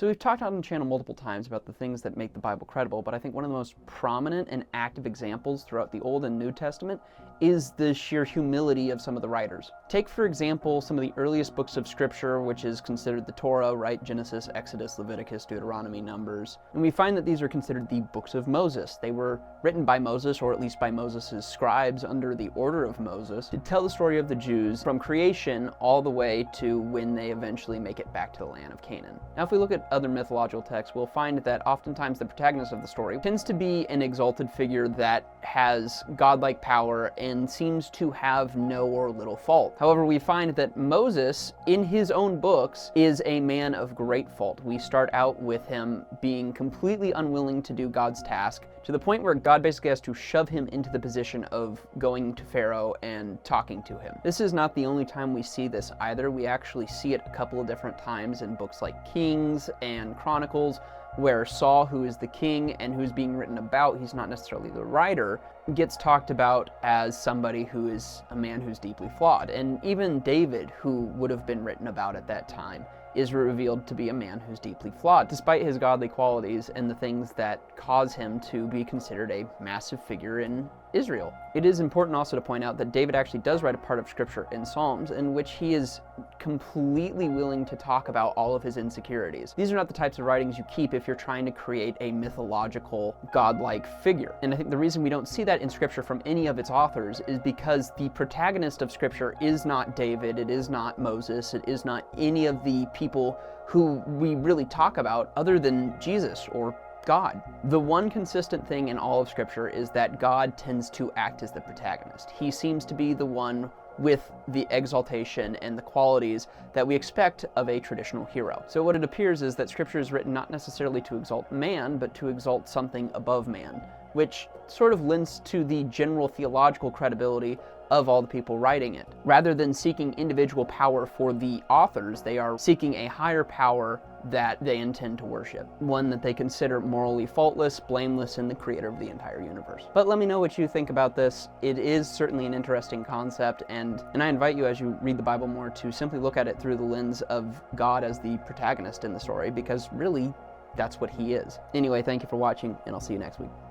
So we've talked on the channel multiple times about the things that make the Bible credible, but I think one of the most prominent and active examples throughout the Old and New Testament is the sheer humility of some of the writers. Take, for example, some of the earliest books of Scripture, which is considered the Torah, right? Genesis, Exodus, Leviticus, Deuteronomy, Numbers. And we find that these are considered the books of Moses. They were written by Moses, or at least by Moses' scribes under the order of Moses, to tell the story of the Jews from creation all the way to when they eventually make it back to the land of Canaan. Now, if we look at other mythological texts, we'll find that oftentimes the protagonist of the story tends to be an exalted figure that has godlike power and seems to have no or little fault. However, we find that Moses, in his own books, is a man of great fault. We start out with him being completely unwilling to do God's task, to the point where God basically has to shove him into the position of going to Pharaoh and talking to him. This is not the only time we see this either. We actually see it a couple of different times in books like Kings and Chronicles, where Saul, who is the king and who's being written about, he's not necessarily the writer, gets talked about as somebody who is a man who's deeply flawed. And even David, who would have been written about at that time, is revealed to be a man who's deeply flawed, despite his godly qualities and the things that cause him to be considered a massive figure in Israel. It is important also to point out that David actually does write a part of Scripture in Psalms in which he is completely willing to talk about all of his insecurities. These are not the types of writings you keep if you're trying to create a mythological, godlike figure. And I think the reason we don't see that in Scripture from any of its authors is because the protagonist of Scripture is not David, it is not Moses, it is not any of the people who we really talk about other than Jesus or God. The one consistent thing in all of Scripture is that God tends to act as the protagonist. He seems to be the one with the exaltation and the qualities that we expect of a traditional hero. So what it appears is that Scripture is written not necessarily to exalt man, but to exalt something above man, which sort of lends to the general theological credibility of all the people writing it. Rather than seeking individual power for the authors, they are seeking a higher power that they intend to worship, one that they consider morally faultless, blameless, and the creator of the entire universe. But let me know what you think about this. It is certainly an interesting concept, and I invite you, as you read the Bible more, to simply look at it through the lens of God as the protagonist in the story, because really, that's what he is. Anyway, thank you for watching, and I'll see you next week.